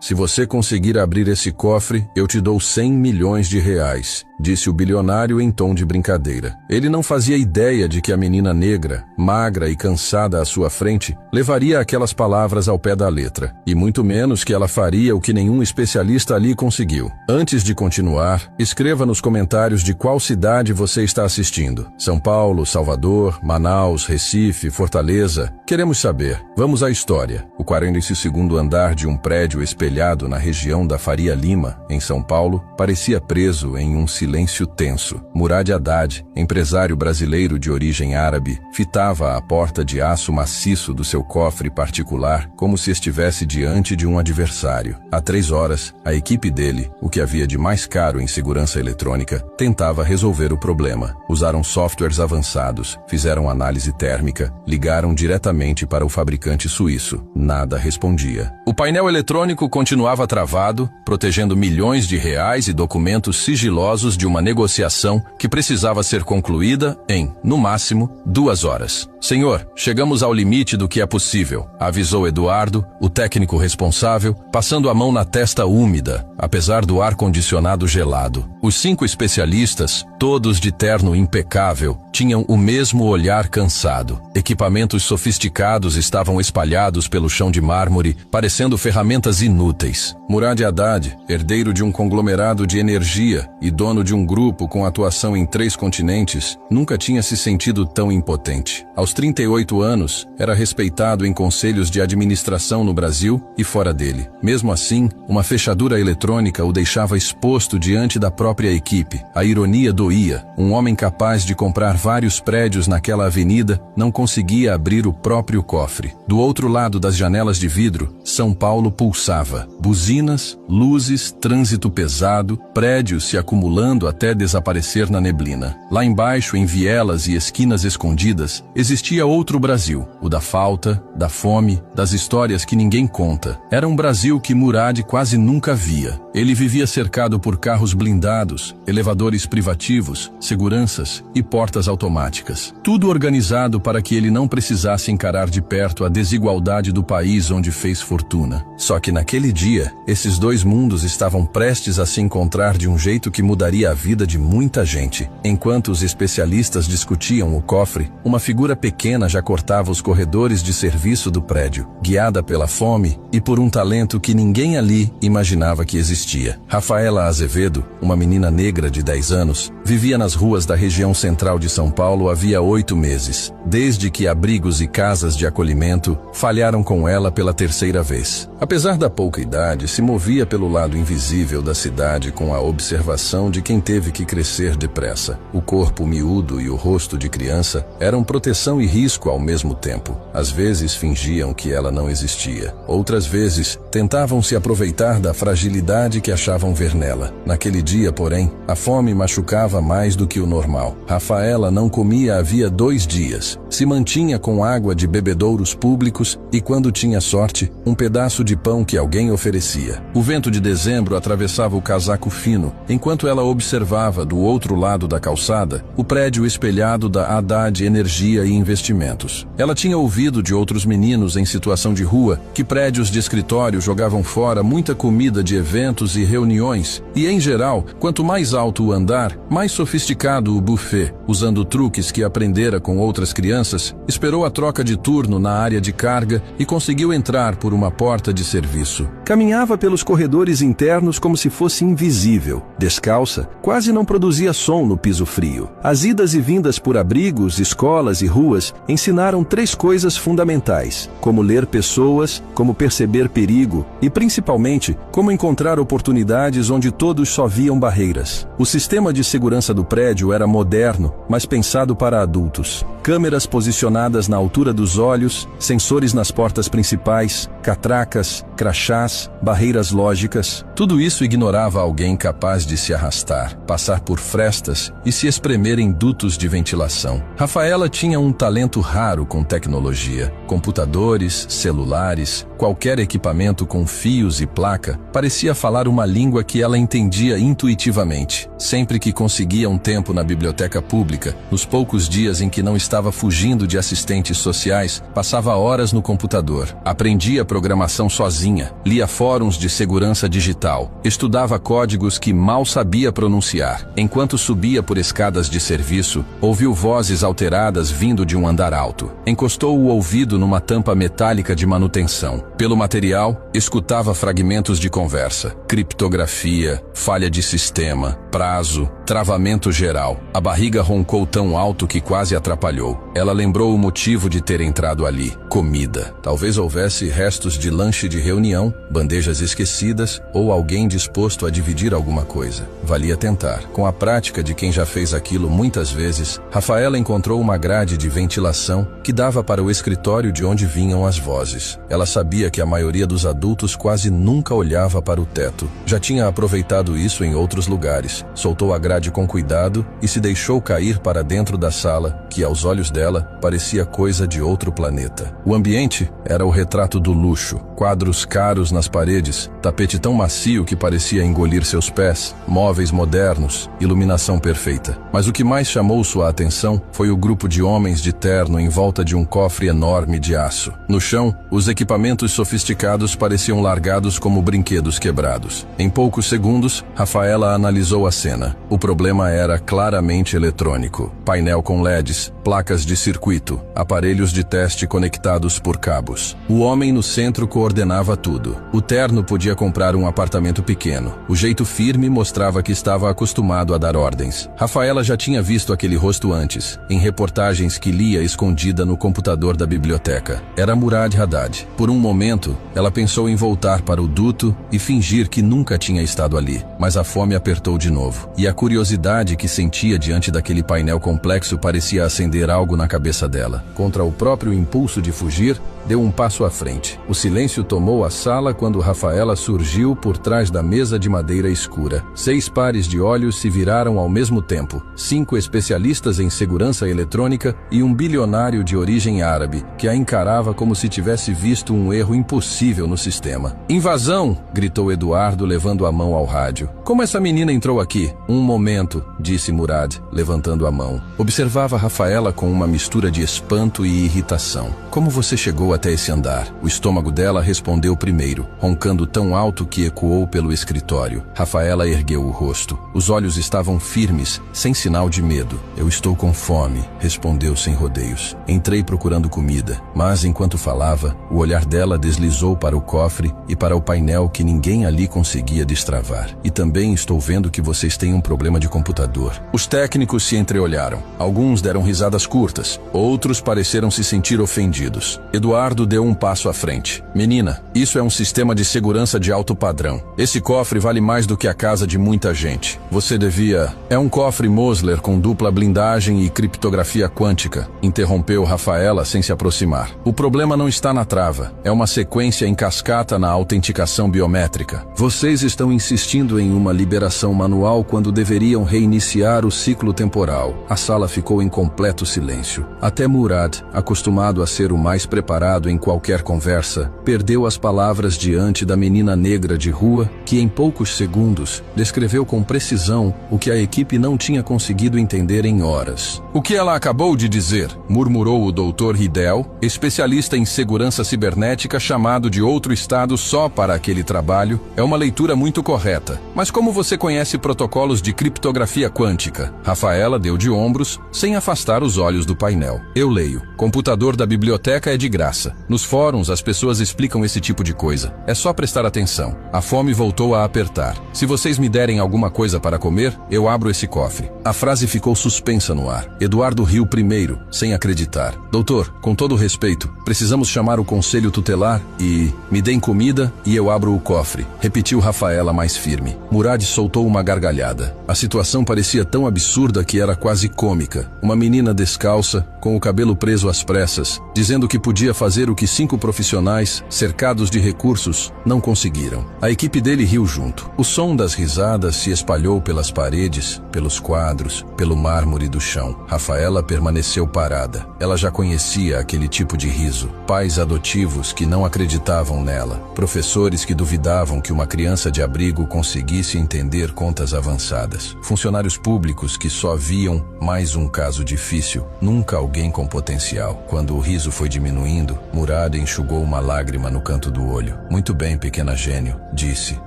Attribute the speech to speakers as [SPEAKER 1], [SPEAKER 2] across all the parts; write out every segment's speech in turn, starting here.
[SPEAKER 1] Se você conseguir abrir esse cofre, eu te dou 100 milhões de reais, disse o bilionário em tom de brincadeira. Ele não fazia ideia de que a menina negra, magra e cansada à sua frente, levaria aquelas palavras ao pé da letra, e muito menos que ela faria o que nenhum especialista ali conseguiu. Antes de continuar, escreva nos comentários de qual cidade você está assistindo. São Paulo, Salvador, Manaus, Recife, Fortaleza. Queremos saber. Vamos à história. O 42º andar de um prédio espelhado na região da Faria Lima, em São Paulo, parecia preso em um silêncio tenso. Murad Haddad, empresário brasileiro de origem árabe, fitava a porta de aço maciço do seu cofre particular como se estivesse diante de um adversário. Há 3 horas, a equipe dele, o que havia de mais caro em segurança eletrônica, tentava resolver o problema. Usaram softwares avançados, fizeram análise térmica, ligaram diretamente para o fabricante suíço. Nada respondia. O painel eletrônico continuava travado, protegendo milhões de reais e documentos sigilosos de uma negociação que precisava ser concluída em, no máximo, 2 horas. Senhor, chegamos ao limite do que é possível, avisou Eduardo, o técnico responsável, passando a mão na testa úmida, apesar do ar-condicionado gelado. Os 5 especialistas, todos de terno impecável, tinham o mesmo olhar cansado. Equipamentos sofisticados estavam espalhados pelo chão de mármore, parecendo ferramentas inúteis. Murad Haddad, herdeiro de um conglomerado de energia e dono de um grupo com atuação em 3 continentes, nunca tinha se sentido tão impotente. Aos 38 anos, era respeitado em conselhos de administração no Brasil e fora dele. Mesmo assim, uma fechadura eletrônica o deixava exposto diante da própria equipe. A ironia doía. Um homem capaz de comprar vários prédios naquela avenida não conseguia abrir o próprio cofre. Do outro lado das janelas de vidro, São Paulo pulsava. Buzinas, luzes, trânsito pesado, prédios se acumulando até desaparecer na neblina. Lá embaixo, em vielas e esquinas escondidas, existia outro Brasil, o da falta, da fome, das histórias que ninguém conta. Era um Brasil que Murad quase nunca via. Ele vivia cercado por carros blindados, elevadores privativos, seguranças e portas automáticas. Tudo organizado para que ele não precisasse encarar de perto a desigualdade do país onde fez fortuna. Só que naquele dia, esses 2 mundos estavam prestes a se encontrar de um jeito que mudaria a vida de muita gente. Enquanto os especialistas discutiam o cofre, uma figura pequena já cortava os corredores de serviço do prédio, guiada pela fome e por um talento que ninguém ali imaginava que existia. Rafaela Azevedo, uma menina negra de 10 anos, vivia nas ruas da região central de São Paulo havia 8 meses, desde que abrigos e casas de acolhimento falharam com ela pela 3ª vez. Apesar da pouca idade, se movia pelo lado invisível da cidade com a observação de quem teve que crescer depressa. O corpo miúdo e o rosto de criança eram proteção e risco ao mesmo tempo. Às vezes fingiam que ela não existia. Outras vezes tentavam se aproveitar da fragilidade que achavam ver nela. Naquele dia, porém, a fome machucava mais do que o normal. Rafaela não comia havia 2 dias. Se mantinha com água de bebedouros públicos e, quando tinha sorte, um pedaço de pão que alguém oferecia. O vento de dezembro atravessava o casaco fino, enquanto ela observava do outro lado da calçada o prédio espelhado da Haddad Energia e Investimentos. Ela tinha ouvido de outros meninos em situação de rua que prédios de escritório jogavam fora muita comida de eventos e reuniões e, em geral, quanto mais alto o andar, mais sofisticado o buffet. Usando truques que aprendera com outras crianças, esperou a troca de turno na área de carga e conseguiu entrar por uma porta de serviço. Caminhava pelos corredores internos como se fosse invisível. Descalça, quase não produzia som no piso frio. As idas e vindas por abrigos, escolas e ruas ensinaram 3 coisas fundamentais: como ler pessoas, como perceber perigo e, principalmente, como encontrar oportunidades onde todos só viam barreiras. O sistema de segurança do prédio era moderno, mas pensado para adultos. Câmeras posicionadas na altura dos olhos, sensores nas portas principais, catracas, crachás, barreiras lógicas. Tudo isso ignorava alguém capaz de se arrastar. saltar, passar por frestas e se espremer em dutos de ventilação. Rafaela tinha um talento raro com tecnologia. Computadores, celulares, qualquer equipamento com fios e placa parecia falar uma língua que ela entendia intuitivamente. Sempre que conseguia um tempo na biblioteca pública, nos poucos dias em que não estava fugindo de assistentes sociais, passava horas no computador. Aprendia programação sozinha, lia fóruns de segurança digital, estudava códigos que mal sabia pronunciar. Enquanto subia por escadas de serviço, ouviu vozes alteradas vindo de um andar alto. Encostou o ouvido numa tampa metálica de manutenção. Pelo material, escutava fragmentos de conversa, criptografia, falha de sistema, prazo, travamento geral. A barriga roncou tão alto que quase atrapalhou. Ela lembrou o motivo de ter entrado ali: comida. Talvez houvesse restos de lanche de reunião, bandejas esquecidas ou alguém disposto a dividir alguma coisa. Valia tentar. Com a prática de quem já fez aquilo muitas vezes, Rafaela encontrou uma grade de ventilação que dava para o escritório de onde vinham as vozes. Ela sabia que a maioria dos adultos quase nunca olhava para o teto. Já tinha aproveitado isso em outros lugares. Soltou a grade com cuidado e se deixou cair para dentro da sala, que aos olhos dela parecia coisa de outro planeta. O ambiente era o retrato do luxo. Quadros caros nas paredes, tapete tão macio que parecia engolir seus pés, móveis modernos, iluminação perfeita. Mas o que mais chamou sua atenção foi o grupo de homens de terno em volta de um cofre enorme de aço. No chão, os equipamentos sofisticados pareciam largados como brinquedos quebrados. Em poucos segundos, Rafaela analisou a cena. O problema era claramente eletrônico. Painel com LEDs, placas de circuito, aparelhos de teste conectados por cabos. O homem no centro coordenava tudo. O terno podia comprar um apartamento pequeno. O jeito firme mostrava que estava acostumado a dar ordens. Rafaela já tinha visto aquele rosto antes, em reportagens que lia escondida no computador da biblioteca. Era Murad Haddad. Por um momento, ela pensou em voltar para o duto e fingir que nunca tinha estado ali. Mas a fome apertou de novo. E a curiosidade que sentia diante daquele painel complexo parecia acender algo na cabeça dela. Contra o próprio impulso de fugir, deu um passo à frente. O silêncio tomou a sala quando Rafaela surgiu por trás da mesa de madeira escura. 6 pares de olhos se viraram ao mesmo tempo. 5 especialistas em segurança eletrônica e um bilionário de origem árabe, que a encarava como se tivesse visto um erro impossível no sistema. "Invasão!" gritou Eduardo, levando a mão ao rádio. "Como essa menina entrou aqui?" "Um momento", disse Murad, levantando a mão. Observava Rafaela com uma mistura de espanto e irritação. "Como você chegou até esse andar?" O estômago dela respondeu primeiro, roncando tão alto que ecoou pelo escritório. Rafaela ergueu o rosto. Os olhos estavam firmes, sem sinal de medo. "Eu estou com fome", respondeu sem rodeios. "Entrei procurando comida." Mas enquanto falava, o olhar dela deslizou para o cofre e para o painel que ninguém ali conseguia destravar. "E também estou vendo que vocês têm um problema de computador." Os técnicos se entreolharam. Alguns deram risadas curtas, outros pareceram se sentir ofendidos. Eduardo deu um passo à frente. "Menina, isso é um sistema de segurança de alto padrão. Esse cofre vale mais do que a casa de muita gente. Você devia... É um cofre Mosler com dupla blindagem e criptografia quântica", interrompeu Rafaela sem se aproximar. "O problema não está na trava. É uma sequência em cascata na autenticação biométrica. Vocês estão insistindo em uma liberação manual quando deveriam reiniciar o ciclo temporal." A sala ficou em completo silêncio. Até Murad, acostumado a ser o mais preparado em qualquer conversa, perdeu as palavras diante da menina negra de rua que, em poucos segundos, descreveu com precisão o que a equipe não tinha conseguido entender em horas. "O que ela acabou de dizer?", murmurou o Dr. Hidel, especialista em segurança cibernética chamado de outro estado só para aquele trabalho, "é uma leitura muito correta. Mas como você conhece protocolos de criptografia quântica?" Rafaela deu de ombros, sem afastar os olhos do painel. "Eu leio. Computador da biblioteca é de graça. Nos fóruns as pessoas explicam esse tipo de coisa. É só prestar atenção." A fome voltou a apertar. "Se vocês me derem alguma coisa para comer, eu abro esse cofre." A frase ficou suspensa no ar. Eduardo riu primeiro, sem acreditar. "Doutor, com todo respeito, precisamos chamar o conselho tutelar e... me deem comida e eu abro o cofre", repetiu Rafaela mais firme. Murad soltou uma gargalhada. A situação parecia tão absurda que era quase cômica. Uma menina descalça, com o cabelo preso às pressas, dizendo que podia fazer fazer o que 5 profissionais, cercados de recursos, não conseguiram. A equipe dele riu junto. O som das risadas se espalhou pelas paredes, pelos quadros, pelo mármore do chão. Rafaela permaneceu parada. Ela já conhecia aquele tipo de riso. Pais adotivos que não acreditavam nela. Professores que duvidavam que uma criança de abrigo conseguisse entender contas avançadas. Funcionários públicos que só viam mais um caso difícil, nunca alguém com potencial. Quando o riso foi diminuindo, Murad enxugou uma lágrima no canto do olho. Muito bem, pequena gênio, disse,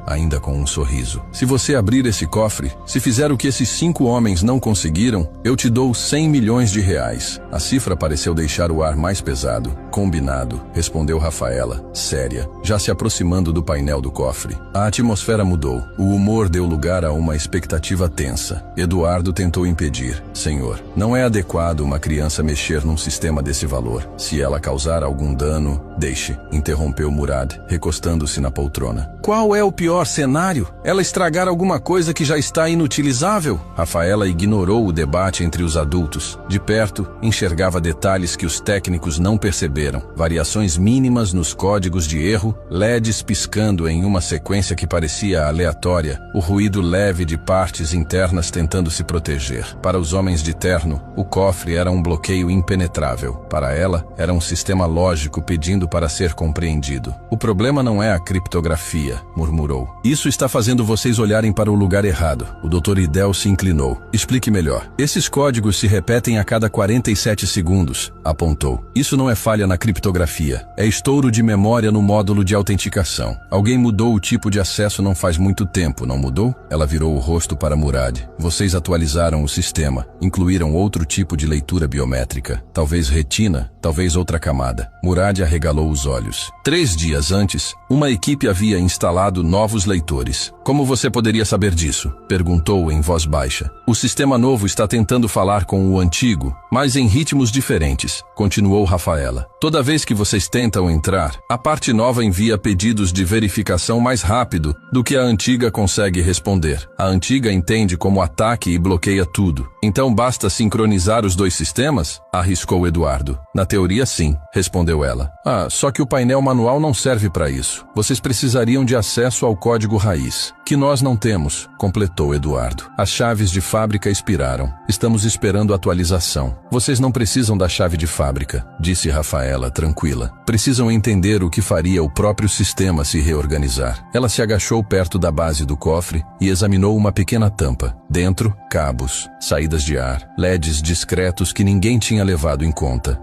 [SPEAKER 1] ainda com um sorriso. Se você abrir esse cofre, se fizer o que esses 5 homens não conseguiram, eu te dou 100 milhões de reais. A cifra pareceu deixar o ar mais pesado. Combinado, respondeu Rafaela, séria, já se aproximando do painel do cofre. A atmosfera mudou. O humor deu lugar a uma expectativa tensa. Eduardo tentou impedir. Senhor, não é adequado uma criança mexer num sistema desse valor. Se ela causar algum dano, deixe, interrompeu Murad, recostando-se na poltrona. Qual é o pior cenário? Ela estragar alguma coisa que já está inutilizável? Rafaela ignorou o debate entre os adultos. De perto, enxergava detalhes que os técnicos não perceberam. Variações mínimas nos códigos de erro, LEDs piscando em uma sequência que parecia aleatória, o ruído leve de partes internas tentando se proteger. Para os homens de terno, o cofre era um bloqueio impenetrável. Para ela, era um sistema lógico pedindo para ser compreendido. O problema não é a criptografia, murmurou. Isso está fazendo vocês olharem para o lugar errado. O Dr. Idel se inclinou. Explique melhor. Esses códigos se repetem a cada 47 segundos, apontou. Isso não é falha na criptografia. É estouro de memória no módulo de autenticação. Alguém mudou o tipo de acesso não faz muito tempo, não mudou? Ela virou o rosto para Murad. Vocês atualizaram o sistema, incluíram outro tipo de leitura biométrica. Talvez retina, talvez outra camada. Murad arregalou os olhos. 3 dias antes, uma equipe havia instalado novos leitores. Como você poderia saber disso? Perguntou em voz baixa. O sistema novo está tentando falar com o antigo, mas em ritmos diferentes, continuou Rafaela. Toda vez que vocês tentam entrar, a parte nova envia pedidos de verificação mais rápido do que a antiga consegue responder. A antiga entende como ataque e bloqueia tudo. Então basta sincronizar os 2 sistemas? Arriscou Eduardo. Na teoria, sim, respondeu ela. Só que o painel manual não serve para isso. Vocês precisariam de acesso ao código raiz, que nós não temos, completou Eduardo. As chaves de fábrica expiraram. Estamos esperando a atualização. Vocês não precisam da chave de fábrica, disse Rafaela, tranquila. Precisam entender o que faria o próprio sistema se reorganizar. Ela se agachou perto da base do cofre e examinou uma pequena tampa. Dentro, cabos, saídas de ar, LEDs discretos que ninguém tinha levado em conta.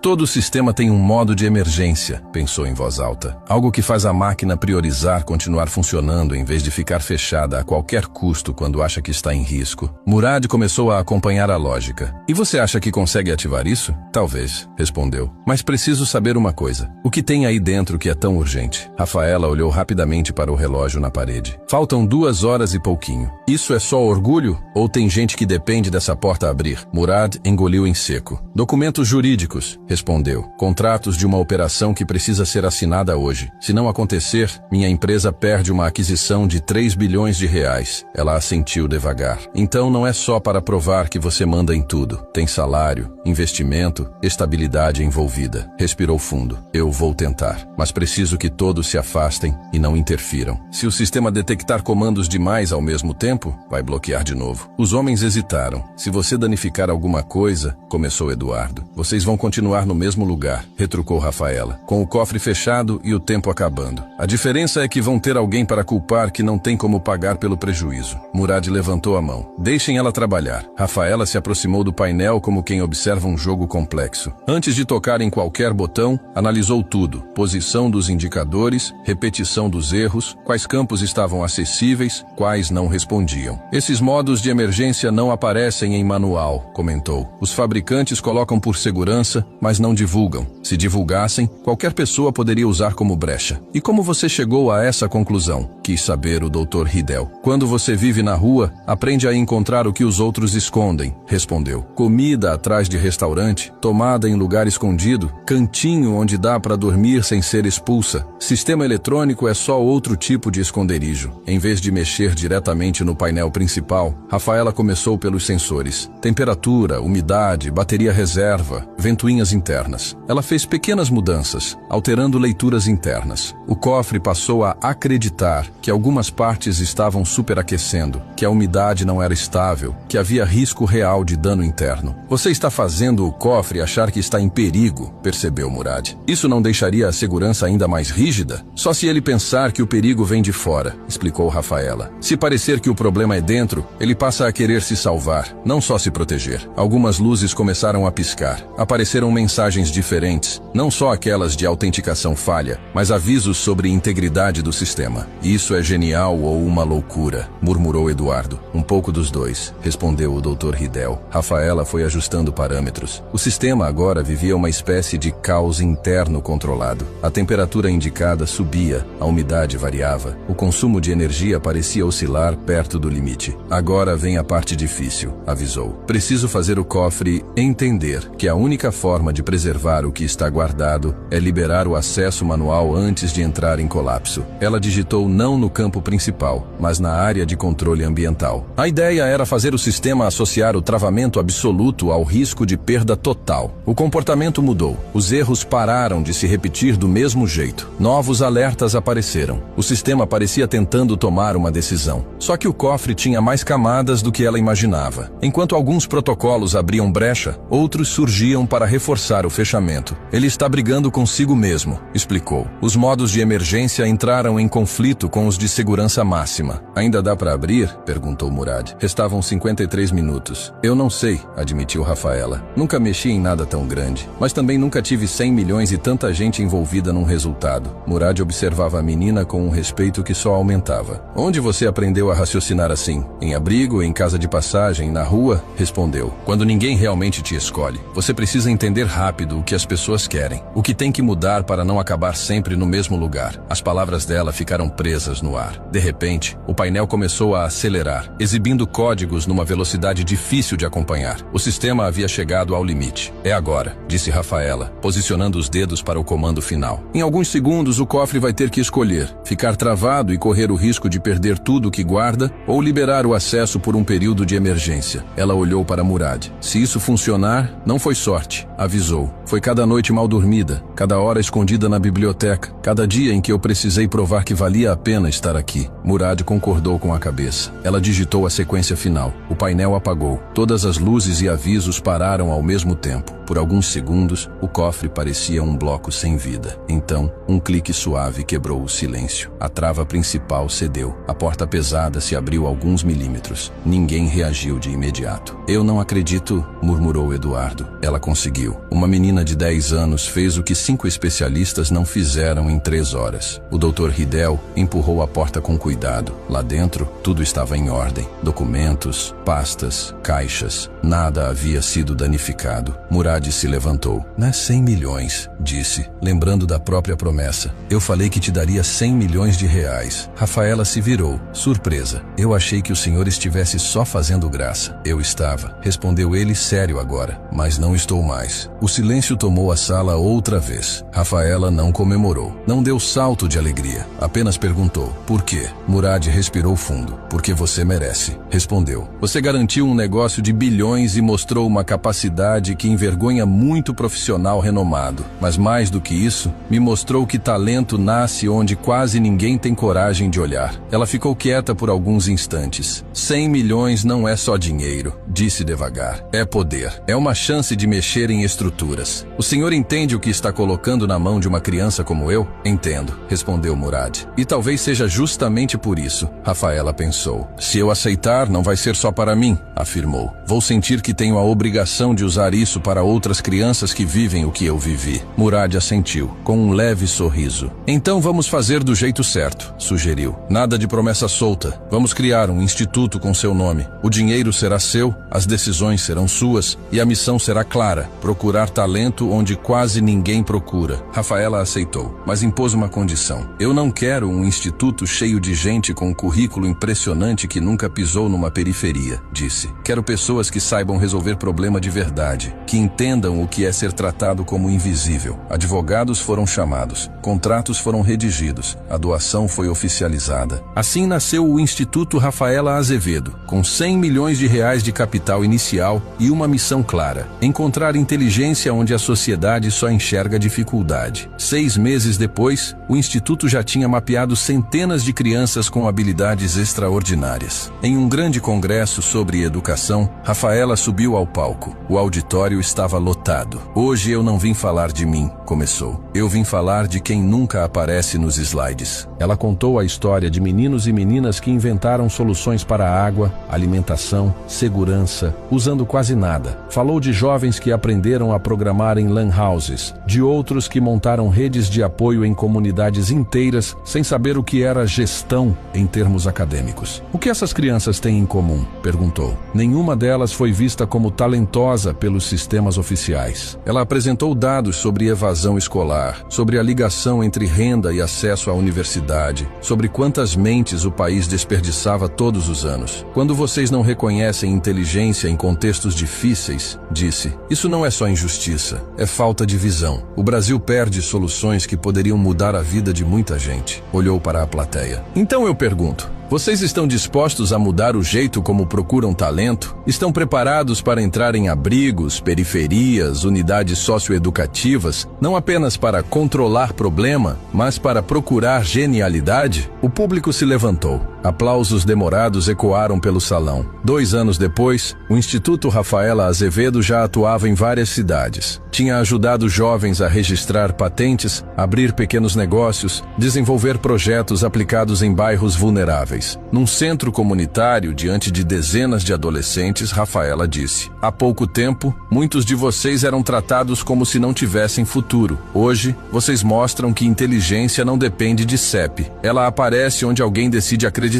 [SPEAKER 1] Todo o sistema tem um modo de emergência, pensou em voz alta. Algo que faz a máquina priorizar continuar funcionando em vez de ficar fechada a qualquer custo quando acha que está em risco. Murad começou a acompanhar a lógica. E você acha que consegue ativar isso? Talvez, respondeu. Mas preciso saber uma coisa. O que tem aí dentro que é tão urgente? Rafaela olhou rapidamente para o relógio na parede. Faltam 2 horas e pouquinho. Isso é só orgulho? Ou tem gente que depende dessa porta abrir? Murad engoliu em seco. Documentos jurídicos, respondeu. Contratos de uma operação que precisa ser assinada hoje. Se não acontecer, minha empresa perde uma aquisição de 3 bilhões de reais. Ela assentiu devagar. Então não é só para provar que você manda em tudo. Tem salário, investimento, estabilidade envolvida. Respirou fundo. Eu vou tentar. Mas preciso que todos se afastem e não interfiram. Se o sistema detectar comandos demais ao mesmo tempo, vai bloquear de novo. Os homens hesitaram. Se você danificar alguma coisa, começou Eduardo. Vocês vão continuar no mesmo lugar, retrucou Rafaela, com o cofre fechado e o tempo acabando. A diferença é que vão ter alguém para culpar que não tem como pagar pelo prejuízo. Murad levantou a mão. Deixem ela trabalhar. Rafaela se aproximou do painel como quem observa um jogo complexo. Antes de tocar em qualquer botão, analisou tudo. Posição dos indicadores, repetição dos erros, quais campos estavam acessíveis, quais não respondiam. Esses modos de emergência não aparecem em manual, comentou. Os fabricantes colocam por segurança, mas não divulgam. Se divulgassem, qualquer pessoa poderia usar como brecha. E como você chegou a essa conclusão? Quis saber. o Dr. Hidell. Quando você vive na rua, aprende a encontrar o que os outros escondem, respondeu. Comida atrás de restaurante, tomada em lugar escondido, cantinho onde dá para dormir sem ser expulsa. Sistema eletrônico é só outro tipo de esconderijo. Em vez de mexer diretamente no painel principal, Rafaela começou pelos sensores. Temperatura, umidade, bateria reserva, ventoinhas internas. Ela fez pequenas mudanças, alterando leituras internas. O cofre passou a acreditar que algumas partes estavam superaquecendo, que a umidade não era estável, que havia risco real de dano interno. Você está fazendo o cofre achar que está em perigo, percebeu Murad. Isso não deixaria a segurança ainda mais rígida? Só se ele pensar que o perigo vem de fora, explicou Rafaela. Se parecer que o problema é dentro, ele passa a querer se salvar, não só se proteger. Algumas luzes começaram a piscar. Apareceram mensagens diferentes, não só aquelas de autenticação falha, mas avisos sobre integridade do sistema. Isso é genial ou uma loucura, murmurou Eduardo. Um pouco dos dois, respondeu o Dr. Hidell. Rafaela foi ajustando parâmetros. O sistema agora vivia uma espécie de caos interno controlado. A temperatura indicada subia, a umidade variava, o consumo de energia parecia oscilar perto do limite. Agora vem a parte difícil, avisou. Preciso fazer o cofre entender que a única forma de preservar o que está guardado é liberar o acesso manual antes de entrar em colapso. Ela digitou não no campo principal, mas na área de controle ambiental. A ideia era fazer o sistema associar o travamento absoluto ao risco de perda total. O comportamento mudou. Os erros pararam de se repetir do mesmo jeito. Novos alertas apareceram. O sistema parecia tentando tomar uma decisão. Só que o cofre tinha mais camadas do que ela imaginava. Enquanto alguns protocolos abriam brecha, outros surgiam para reforçar o fechamento. Ele está brigando consigo mesmo, explicou. Os modos de emergência entraram em conflito com os de segurança máxima. Ainda dá para abrir? Perguntou Murad. Restavam 53 minutos. Eu não sei, admitiu Rafaela. Nunca mexi em nada tão grande, mas também nunca tive 100 milhões e tanta gente envolvida num resultado. Murad observava a menina com um respeito que só aumentava. Onde você aprendeu a raciocinar assim? Em abrigo, em casa de passagem, na rua? Respondeu. Quando ninguém realmente te escolhe, você precisa entender rápido o que as pessoas querem, o que tem que mudar para não acabar sempre no mesmo lugar. As palavras dela ficaram presas no ar. De repente, o painel começou a acelerar, exibindo códigos numa velocidade difícil de acompanhar. O sistema havia chegado ao limite. É agora, disse Rafaela, posicionando os dedos para o comando final. Em alguns segundos, o cofre vai ter que escolher, ficar travado e correr o risco de perder tudo o que guarda, ou liberar o acesso por um período de emergência. Ela olhou para Murad. Se isso funcionar, não foi sorte, avisou. Foi cada noite mal dormida, cada hora escondida na biblioteca, cada dia em que eu precisei provar que valia a pena estar aqui. Murad concordou com a cabeça. Ela digitou a sequência final. O painel apagou. Todas as luzes e avisos pararam ao mesmo tempo. Por alguns segundos, o cofre parecia um bloco sem vida. Então, um clique suave quebrou o silêncio. A trava principal cedeu. A porta pesada se abriu alguns milímetros. Ninguém reagiu de imediato. Eu não acredito, murmurou Eduardo. Ela conseguiu. Uma menina de 10 anos fez o que 5 especialistas não fizeram em 3 horas. O Dr. Hidell empurrou a porta com cuidado. Lá dentro, tudo estava em ordem. Documentos, pastas, caixas. Nada havia sido danificado. Murad se levantou. Não é 100 milhões, disse, lembrando da própria promessa. Eu falei que te daria 100 milhões de reais. Rafaela se virou, surpresa. Eu achei que o senhor estivesse só fazendo graça. Eu estava, respondeu ele sério agora, mas não estou mais. O silêncio tomou a sala outra vez. Rafaela não comemorou, não deu salto de alegria, apenas perguntou, por quê? Murad respirou fundo. Porque você merece, respondeu. Você garantiu um negócio de bilhões e mostrou uma capacidade que envergonha muito profissional renomado. Mas mais do que isso, me mostrou que talento nasce onde quase ninguém tem coragem de olhar. Ela ficou quieta por alguns instantes. 100 milhões não é só dinheiro, disse devagar. É poder. É uma chance de mexer em estruturas. O senhor entende o que está colocando na mão de uma criança como eu? Entendo, respondeu Murad. E talvez seja justamente por isso, Rafaela pensou. Se eu aceitar, não vai ser só para mim, afirmou. Vou sentir que tenho a obrigação de usar isso para outras crianças que vivem o que eu vivi. Murad assentiu, com um leve sorriso. Então vamos fazer do jeito certo, sugeriu. Nada de promessa solta. Vamos criar um instituto com seu nome. O dinheiro será seu, as decisões serão suas e a missão será clara: procurar talento onde quase ninguém procura. Rafaela aceitou, mas impôs uma condição. Eu não quero um instituto cheio de gente com um currículo impressionante que nunca pisou numa periferia, disse. Quero pessoas que saibam resolver problema de verdade, que entendam o que é ser tratado como invisível. Advogados foram chamados, contratos foram redigidos, a doação foi oficializada. Assim nasceu o Instituto Rafaela Azevedo, com R$100 milhões de capital inicial e uma missão clara: encontrar inteligência onde a sociedade só enxerga dificuldade. 6 meses depois, o Instituto já tinha mapeado centenas de crianças com habilidades extraordinárias. Em um grande congresso sobre educação, Rafaela subiu ao palco. O auditório estava lotado. Hoje eu não vim falar de mim, começou. Eu vim falar de quem nunca aparece nos slides. Ela contou a história de meninos e meninas que inventaram soluções para a água, alimentação, segurança, usando quase nada. Falou de jovens que aprenderam a programar em lan houses, de outros que montaram redes de apoio em comunidades inteiras sem saber o que era gestão em termos acadêmicos. O que essas crianças têm em comum? Perguntou. Nenhuma delas foi vista como talentosa pelos sistemas oficiais. Ela apresentou dados sobre evasão escolar, sobre a ligação entre renda e acesso à universidade, sobre quantas mentes o país desperdiçava todos os anos. Quando vocês não reconhecem inteligência em contextos difíceis, disse, isso não é só injustiça, é falta de visão. O Brasil perde soluções que poderiam mudar a vida de muita gente. Olhou para a plateia. Então eu pergunto, vocês estão dispostos a mudar o jeito como procuram talento? Estão preparados para entrar em abrigos, periferias, unidades socioeducativas, não apenas para controlar problema, mas para procurar genialidade? O público se levantou. Aplausos demorados ecoaram pelo salão. 2 anos depois, o Instituto Rafaela Azevedo já atuava em várias cidades. Tinha ajudado jovens a registrar patentes, abrir pequenos negócios, desenvolver projetos aplicados em bairros vulneráveis. Num centro comunitário, diante de dezenas de adolescentes, Rafaela disse: há pouco tempo, muitos de vocês eram tratados como se não tivessem futuro. Hoje, vocês mostram que inteligência não depende de CEP. Ela aparece onde alguém decide acreditar.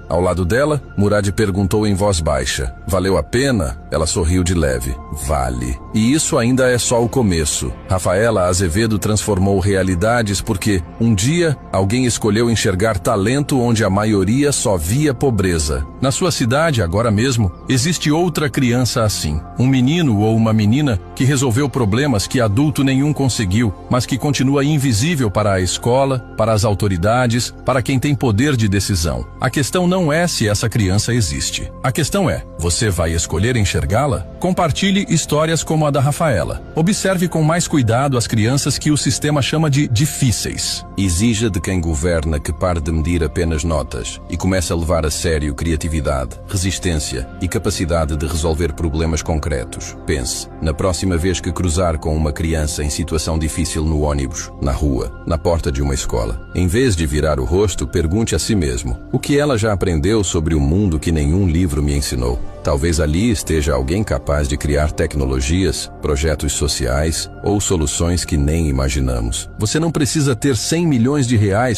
[SPEAKER 1] Ao lado dela, Murad perguntou em voz baixa: valeu a pena? Ela sorriu de leve. Vale. E isso ainda é só o começo. Rafaela Azevedo transformou realidades porque, um dia, alguém escolheu enxergar talento onde a maioria só via pobreza. Na sua cidade, agora mesmo, existe outra criança assim. Um menino ou uma menina que resolveu problemas que adulto nenhum conseguiu, mas que continua invisível para a escola, para as autoridades, para quem tem poder de decisão. A questão não é se essa criança existe. A questão é, você vai escolher enxergá-la? Compartilhe histórias como a da Rafaela. Observe com mais cuidado as crianças que o sistema chama de difíceis. Exija de quem governa que pare de medir apenas notas e comece a levar a sério criatividade, resistência e capacidade de resolver problemas concretos. Pense, na próxima vez que cruzar com uma criança em situação difícil no ônibus, na rua, na porta de uma escola, em vez de virar o rosto, pergunte a si mesmo: o que ela já aprendeu sobre o mundo que nenhum livro me ensinou? Talvez ali esteja alguém capaz de criar tecnologias, projetos sociais ou soluções que nem imaginamos. Você não precisa ter R$100 milhões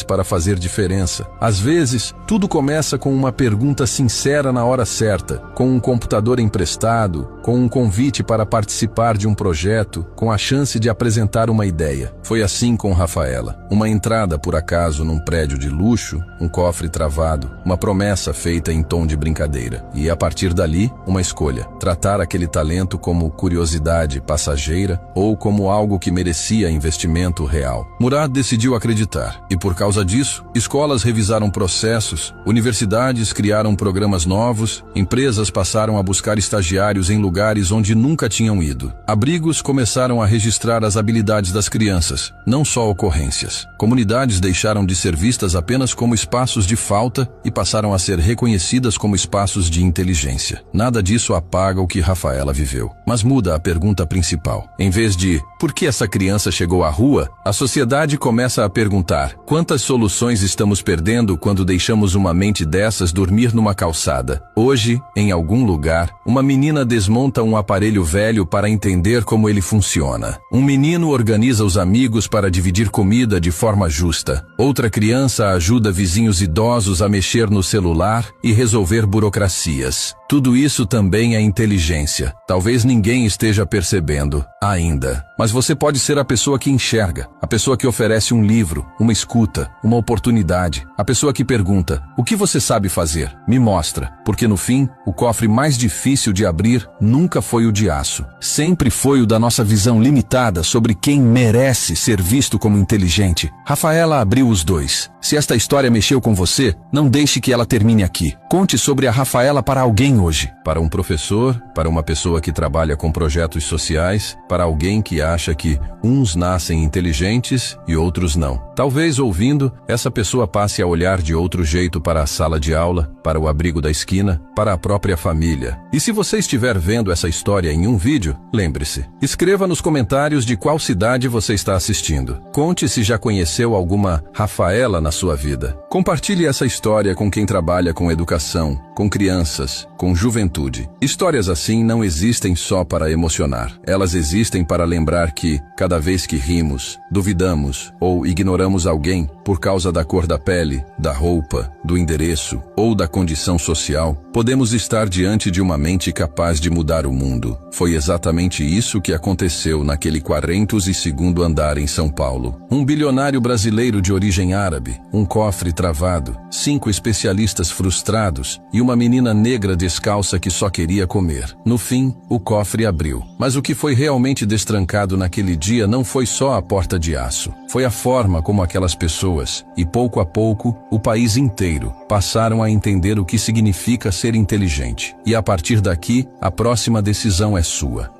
[SPEAKER 1] para fazer diferença. Às vezes, tudo começa com uma pergunta sincera na hora certa, com um computador emprestado, com um convite para participar de um projeto, com a chance de apresentar uma ideia. Foi assim com Rafaela. Uma entrada por acaso num prédio de luxo, um cofre travado, uma promessa feita em tom de brincadeira. E a partir dali, uma escolha: tratar aquele talento como curiosidade passageira ou como algo que merecia investimento real. Murad decidiu acreditar, e por causa disso, escolas revisaram processos, universidades criaram programas novos, empresas passaram a buscar estagiários em lugares onde nunca tinham ido. Abrigos começaram a registrar as habilidades das crianças, não só ocorrências. Comunidades deixaram de ser vistas apenas como espaços de falta e passaram a ser reconhecidas como espaços de inteligência. Nada disso apaga o que Rafaela viveu, mas muda a pergunta principal. Em vez de por que essa criança chegou à rua, a sociedade começa a perguntar: quantas soluções estamos perdendo quando deixamos uma mente dessas dormir numa calçada? Hoje, em algum lugar, uma menina desmonta um aparelho velho para entender como ele funciona. Um menino organiza os amigos para dividir comida de forma justa. Outra criança ajuda vizinhos idosos a mexer no celular e resolver burocracias. Tudo isso também é inteligência. Talvez ninguém esteja percebendo ainda. Mas você pode ser a pessoa que enxerga, a pessoa que oferece um livro, uma escuta, uma oportunidade, a pessoa que pergunta: o que você sabe fazer? Me mostra. Porque no fim, o cofre mais difícil de abrir nunca foi o de aço. Sempre foi o da nossa visão limitada sobre quem merece ser visto como inteligente. Rafaela abriu os dois. Se esta história mexeu com você, não deixe que ela termine aqui. Conte sobre a Rafaela para alguém hoje. Para um professor, para uma pessoa que trabalha com projetos sociais, para alguém que acha que uns nascem inteligentes e outros não. Talvez ouvindo, essa pessoa passe a olhar de outro jeito para a sala de aula, para o abrigo da esquina, para a própria família. E se você estiver vendo essa história em um vídeo, lembre-se, escreva nos comentários de qual cidade você está assistindo. Conte se já conheceu alguma Rafaela na sua vida. Compartilhe essa história com quem trabalha com educação, com crianças, com juventude. Histórias assim não existem só para emocionar. Elas existem para lembrar que, cada vez que rimos, duvidamos ou ignoramos alguém por causa da cor da pele, da roupa, do endereço ou da condição social, podemos estar diante de uma mente capaz de mudar o mundo. Foi exatamente isso que aconteceu naquele 42º andar em São Paulo. Um bilionário brasileiro de origem árabe, um cofre travado, 5 especialistas frustrados e uma menina negra descalça que só queria comer. No fim, o cofre abriu. Mas o que foi realmente destrancado naquele dia não foi só a porta de aço. Foi a forma como aquelas pessoas, e pouco a pouco, o país inteiro, passaram a entender o que significa ser inteligente. E a partir daqui, a próxima decisão é sua.